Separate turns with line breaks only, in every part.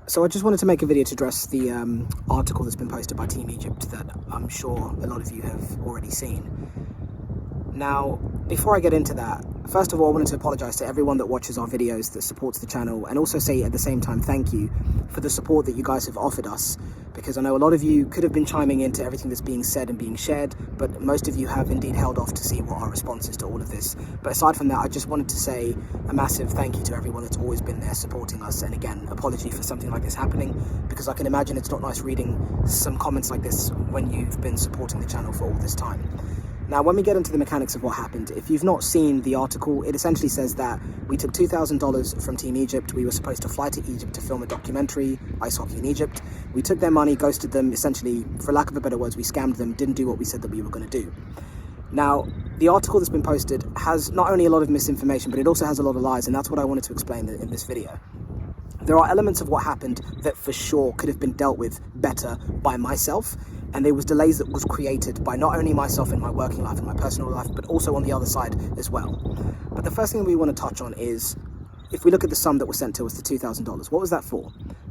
So I just wanted to make a video to address the article that's been posted by Team Egypt that I'm sure a lot of you have already seen. Now, before I get into that, first of all, I wanted to apologise to everyone that watches our videos, that supports the channel, and also say at the same time thank you for the support that you guys have offered us, because I know a lot of you could have been chiming into everything that's being said and being shared, but most of you have indeed held off to see what our response is to all of this. But aside from that, I just wanted to say a massive thank you to everyone that's always been there supporting us, and again, apology for something like this happening, because I can imagine it's not nice reading some comments like this when you've been supporting the channel for all this time. Now, when we get into the mechanics of what happened, if you've not seen the article, it essentially says that we took $2,000 from Team Egypt. We were supposed to fly to Egypt to film a documentary, Ice Hockey in Egypt. We took their money, ghosted them, essentially, for lack of a better words, we scammed them, didn't do what we said that we were going to do. Now, the article that's been posted has not only a lot of misinformation, but it also has a lot of lies, and that's what I wanted to explain in this video. There are elements of what happened that for sure could have been dealt with better by myself, and there was delays that was created by not only myself in my working life and my personal life, but also on the other side as well. But the first thing we want to touch on is, if we look at the sum that was sent to us, the $2,000, what was that for?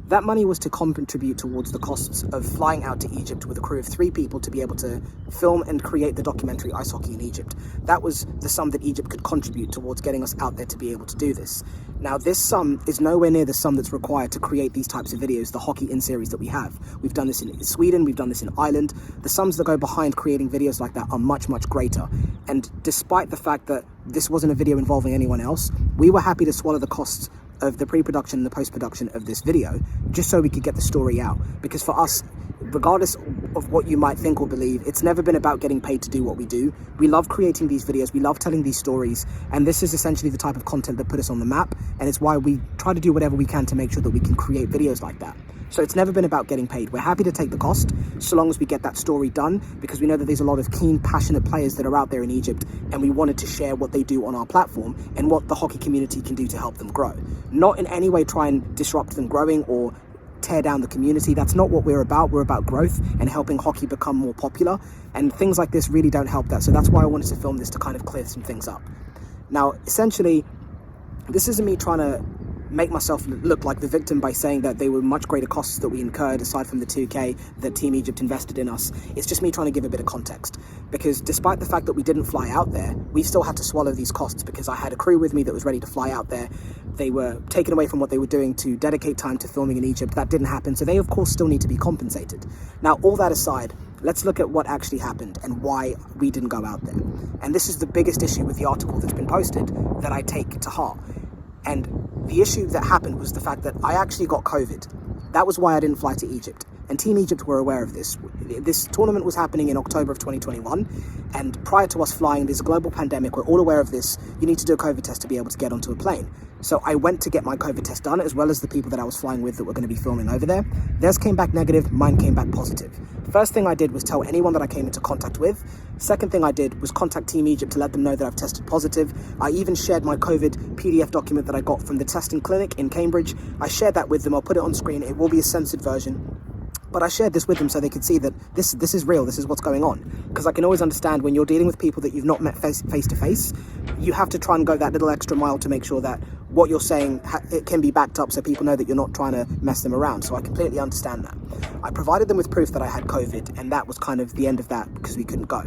That money was to contribute towards the costs of flying out to Egypt with a crew of 3 people to be able to film and create the documentary Ice Hockey in Egypt. That was the sum that Egypt could contribute towards getting us out there to be able to do this. Now, this sum is nowhere near the sum that's required to create these types of videos, the Hockey In series that we have. We've done this in Sweden, we've done this in Ireland. The sums that go behind creating videos like that are much, much greater. And despite the fact that this wasn't a video involving anyone else, we were happy to swallow the costs of the pre-production and the post-production of this video just so we could get the story out. Because for us, regardless of what you might think or believe, it's never been about getting paid to do what we do. We love creating these videos, we love telling these stories, and this is essentially the type of content that put us on the map, and it's why we try to do whatever we can to make sure that we can create videos like that. So it's never been about getting paid. We're happy to take the cost so long as we get that story done, because we know that there's a lot of keen, passionate players that are out there in Egypt, and we wanted to share what they do on our platform and what the hockey community can do to help them grow. Not in any way try and disrupt them growing or tear down the community. That's not what we're about. We're about growth and helping hockey become more popular, and things like this really don't help that. So that's why I wanted to film this, to kind of clear some things up. Now, essentially, this isn't me trying to make myself look like the victim by saying that they were much greater costs that we incurred aside from the 2K that Team Egypt invested in us. It's just me trying to give a bit of context, because despite the fact that we didn't fly out there, we still had to swallow these costs, because I had a crew with me that was ready to fly out there. They were taken away from what they were doing to dedicate time to filming in Egypt. That didn't happen, so they of course still need to be compensated. Now, all that aside, let's look at what actually happened and why we didn't go out there. And this is the biggest issue with the article that's been posted that I take to heart. And the issue that happened was the fact that I actually got COVID. That was why I didn't fly to Egypt. And Team Egypt were aware of this. This tournament was happening in October of 2021. And prior to us flying, there's a global pandemic. We're all aware of this. You need to do a COVID test to be able to get onto a plane. So I went to get my COVID test done, as well as the people that I was flying with that were going to be filming over there. Theirs came back negative, mine came back positive. First thing I did was tell anyone that I came into contact with. Second thing I did was contact Team Egypt to let them know that I've tested positive. I even shared my COVID PDF document that I got from the testing clinic in Cambridge. I shared that with them. I'll put it on screen. It will be a censored version. But I shared this with them so they could see that this is real, this is what's going on. Because I can always understand when you're dealing with people that you've not met face to face, you have to try and go that little extra mile to make sure that what you're saying, it can be backed up so people know that you're not trying to mess them around. So I completely understand that. I provided them with proof that I had COVID, and that was kind of the end of that, because we couldn't go.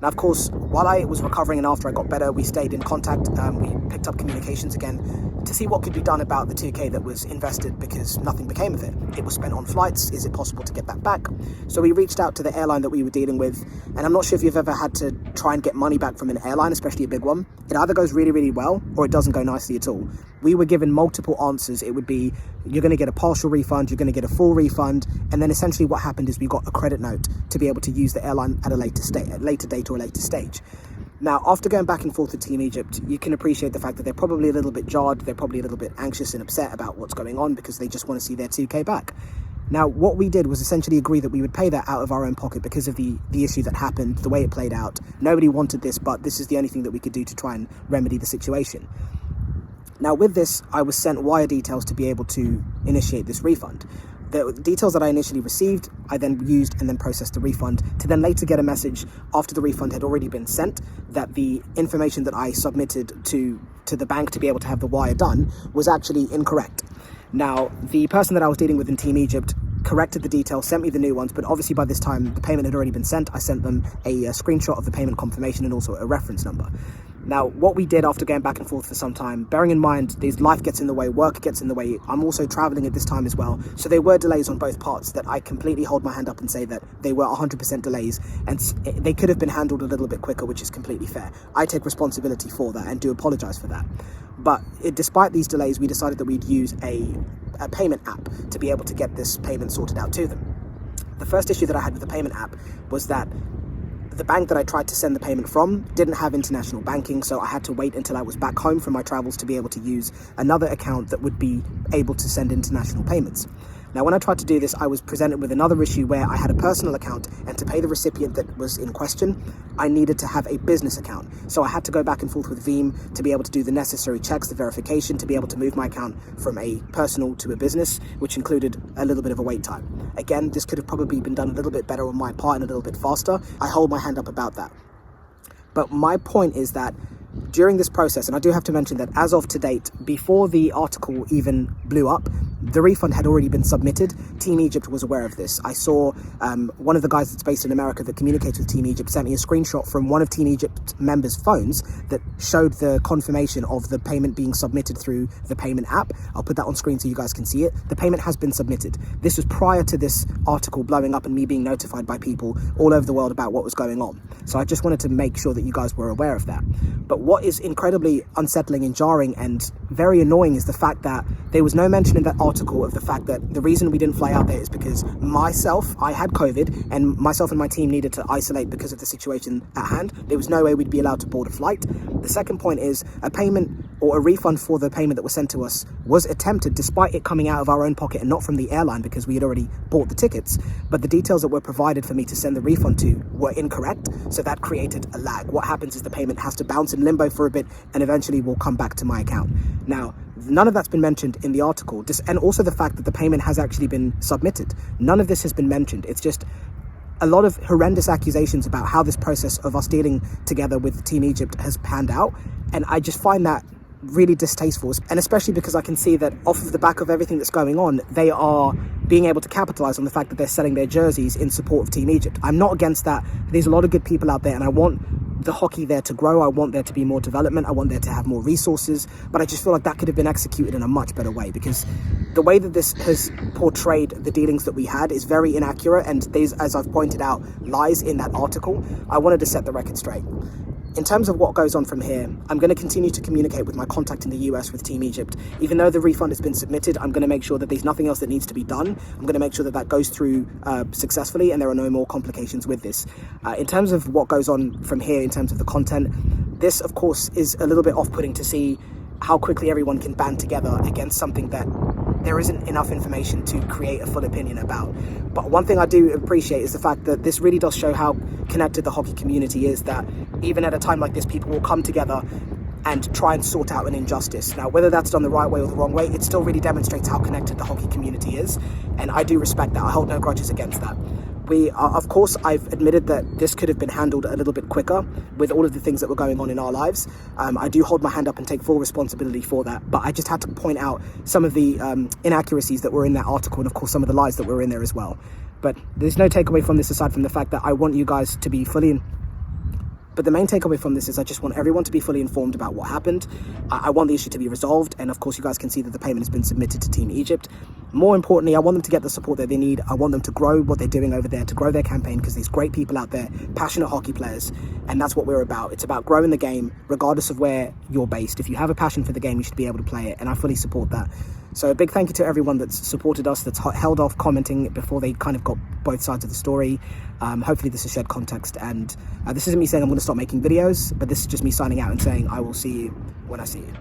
Now, of course, while I was recovering and after I got better, we stayed in contact. We picked up communications again to see what could be done about the 2K that was invested, because nothing became of it. It was spent on flights. Is it possible to get that back? So we reached out to the airline that we were dealing with, and I'm not sure if you've ever had to try and get money back from an airline, especially a big one. It either goes really, really well, or it doesn't go nicely at all. We were given multiple answers. It would be, you're going to get a partial refund, you're going to get a full refund, and then essentially what happened is we got a credit note to be able to use the airline at a later date or a later stage. Now, after going back and forth with Team Egypt, you can appreciate the fact that they're probably a little bit jarred, they're probably a little bit anxious and upset about what's going on, because they just want to see their 2K back. Now, what we did was essentially agree that we would pay that out of our own pocket because of the issue that happened, the way it played out. Nobody wanted this, but this is the only thing that we could do to try and remedy the situation. Now, with this, I was sent wire details to be able to initiate this refund. The details that I initially received, I then used and then processed the refund, to then later get a message after the refund had already been sent that the information that I submitted to the bank to be able to have the wire done was actually incorrect. Now, the person that I was dealing with in Team Egypt corrected the details, sent me the new ones, but obviously by this time the payment had already been sent. I sent them a screenshot of the payment confirmation and also a reference number. Now, what we did after going back and forth for some time, bearing in mind these life gets in the way, work gets in the way, I'm also traveling at this time as well, so there were delays on both parts that I completely hold my hand up and say that they were 100% delays, and they could have been handled a little bit quicker, which is completely fair. I take responsibility for that and do apologize for that. But despite these delays, we decided that we'd use a payment app to be able to get this payment sorted out to them. The first issue that I had with the payment app was that the bank that I tried to send the payment from didn't have international banking, so I had to wait until I was back home from my travels to be able to use another account that would be able to send international payments. Now, when I tried to do this, I was presented with another issue where I had a personal account, and to pay the recipient that was in question, I needed to have a business account. So I had to go back and forth with Veeam to be able to do the necessary checks, the verification, to be able to move my account from a personal to a business, which included a little bit of a wait time. Again, this could have probably been done a little bit better on my part and a little bit faster. I hold my hand up about that. But my point is that during this process, and I do have to mention that as of to date, before the article even blew up, the refund had already been submitted. Team Egypt was aware of this. I saw one of the guys that's based in America that communicates with Team Egypt sent me a screenshot from one of Team Egypt members' phones that showed the confirmation of the payment being submitted through the payment app. I'll put that on screen so you guys can see it. The payment has been submitted. This was prior to this article blowing up and me being notified by people all over the world about what was going on. So I just wanted to make sure that you guys were aware of that. But what is incredibly unsettling and jarring and very annoying is the fact that there was no mention in that article of the fact that the reason we didn't fly out there is because I had COVID, and myself and my team needed to isolate because of the situation at hand. There was no way we'd be allowed to board a flight. The second point is a payment or a refund for the payment that was sent to us was attempted despite it coming out of our own pocket and not from the airline because we had already bought the tickets. But the details that were provided for me to send the refund to were incorrect, so that created a lag. What happens is the payment has to bounce in limbo for a bit and eventually will come back to my account. Now, none of that's been mentioned in the article, and also the fact that the payment has actually been submitted. None of this has been mentioned. It's just a lot of horrendous accusations about how this process of us dealing together with Team Egypt has panned out, and I just find that really distasteful, and especially because I can see that off of the back of everything that's going on, they are being able to capitalize on the fact that they're selling their jerseys in support of Team Egypt. I'm not against that. There's a lot of good people out there, and I want the hockey there to grow. I want there to be more development. I want there to have more resources, but I just feel like that could have been executed in a much better way, because the way that this has portrayed the dealings that we had is very inaccurate, and there's, as I've pointed out, lies in that article. I wanted to set the record straight. In terms of what goes on from here, I'm going to continue to communicate with my contact in the US with Team Egypt. Even though the refund has been submitted, I'm going to make sure that there's nothing else that needs to be done. I'm going to make sure that that goes through successfully and there are no more complications with this. In terms of what goes on from here, in terms of the content, this, of course, is a little bit off-putting to see how quickly everyone can band together against something that there isn't enough information to create a full opinion about. But one thing I do appreciate is the fact that this really does show how connected the hockey community is, that even at a time like this, people will come together and try and sort out an injustice. Now, whether that's done the right way or the wrong way, it still really demonstrates how connected the hockey community is, and I do respect that. I hold no grudges against that. Of course, I've admitted that this could have been handled a little bit quicker with all of the things that were going on in our lives. I do hold my hand up and take full responsibility for that, but I just had to point out some of the inaccuracies that were in that article, and of course some of the lies that were in there as well. But there's no takeaway from this aside from the fact that I want you guys to be fully But the main takeaway from this is I just want everyone to be fully informed about what happened. I want the issue to be resolved, and of course you guys can see that the payment has been submitted to Team Egypt. More importantly, I want them to get the support that they need. I want them to grow what they're doing over there, to grow their campaign, because there's great people out there, passionate hockey players, and that's what we're about. It's about growing the game regardless of where you're based. If you have a passion for the game, you should be able to play it, and I fully support that. So a big thank you to everyone that's supported us, that's held off commenting before they kind of got both sides of the story. Hopefully this has shed context, and this isn't me saying I'm going to stop making videos, but this is just me signing out and saying I will see you when I see you.